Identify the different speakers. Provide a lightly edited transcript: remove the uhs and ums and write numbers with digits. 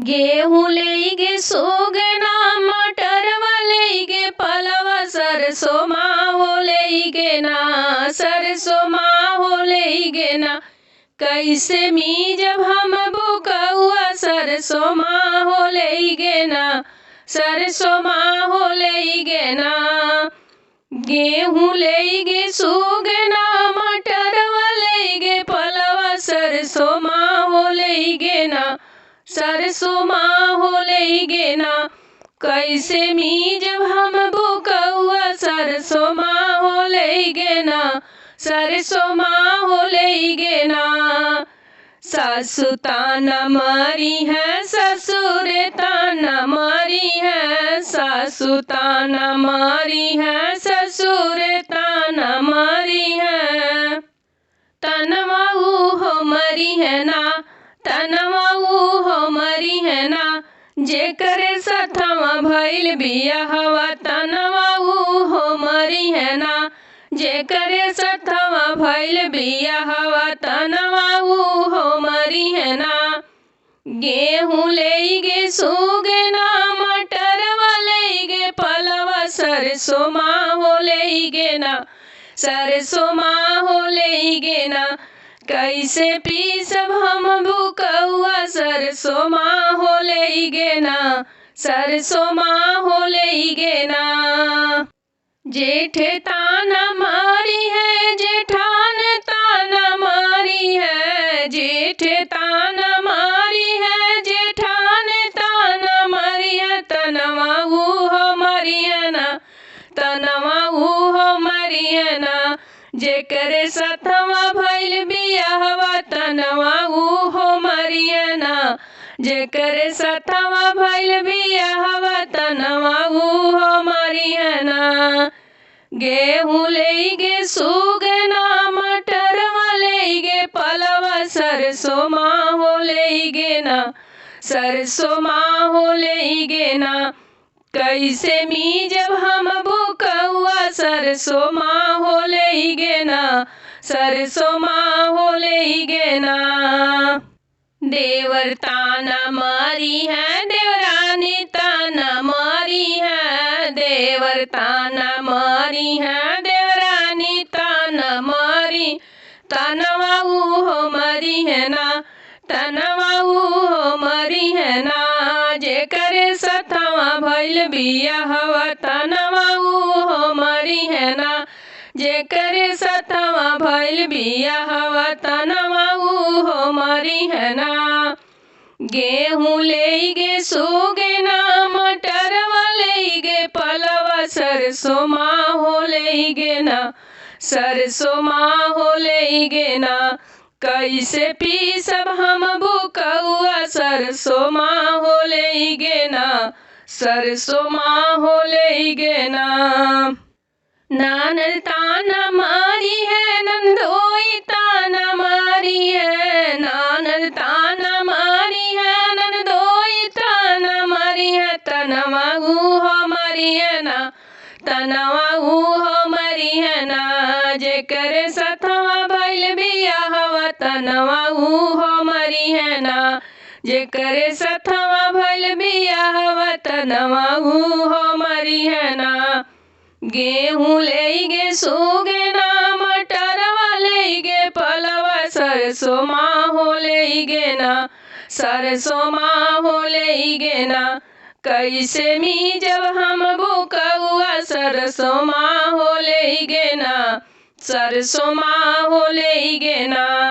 Speaker 1: गेहूँ लेगे सोगना मटरवा लेगे पलवा सरसों माहो लेगे ना सरसों माहो लेगे ना कैसे मी जब हम बुकौआ सरसों माहो लेगे ना सरसों माहो लेगे ना गेहूँ लेगे सोगना मटरवा लेगे पलवा सरसों माहो लेगे ना सरसों माहो लेगे ना कैसे मी जब हम बुकौआ सरसों माहो लेगे ना सरसों माहो लेगे ना सासु ताना मारी है ससुर ताना मारी है सासु ताना मारी है ससुर ताना मारी है तनवा हो मरी है ना तनवा हो मरी है ना जेकर सथवा भइल बियाहवा तनवा हो मरी है ना जेकर सथवा भइल बियाहवा तनवा हो मरी है ना गेहूँ लेगे सोगना मटरवा लेगे पलवा सरसों माहो लेगे ना सरसों माहो लेगे ना कैसे पीसब हम बुकौआ सरसों माहो लेगे ना सरसों माहो लेगे ना जेठ ताना मारी है जेठान ताना मारी है जेठ ताना मारी है जेठान ताना मारी है तनवा हो मरी है ना तनवा हो मरी है ना जेकर सथवा भइल बियाहवा तनवा हो मरी है ना जेकर सथवा भइल बियाहवा तनवा हो मरी है ना गेहूँ लेगे सोगना मटरवा लेगे पलवा सरसों माहो लेगे ना सरसों माहो लेगे ना कैसे मी जब हम बुकौआ सरसों माहो लेगे ना सरसों माहो लेगे ना देवर ताना मारी है देवरानी ताना मारी है देवर ताना मारी है देवरानी ताना मारी तनवा हो मरी है ना तनवा हो मरी है ना जेकर सथवा भइल बियाहवा तनवा हो मरी है ना जेकर सथवा भइल बियाहवा तनवा हो मरी है ना गेहूँ लेगे सोगना मटरवा लेगे पलवा सरसों माहो लेगे ना सरसों माहो लेगे ना कैसे पीसब हम बुकौआ सरसों माहो लेगे ना सरसों माहो लेगे ना नानर ताना मारी है नंदोई ताना मारी है नानर ताना मारी है नंदोई ताना मारी है तनवा हो मरी है ना तनवा हो मरी है ना जेकर सथवा भइल बियाहवा तनवा हो मरी है ना जेकर सथवा भइल बियाहवा तनवा हो मरी है ना गेहूँ लेगे सोगना मटरवा लेगे पलवा सरसों माहो लेगे ना सरसों माहो लेगे ना कैसे मी जब हम बुकौआ सरसों माहो लेगे ना सरसों माहो लेगे ना।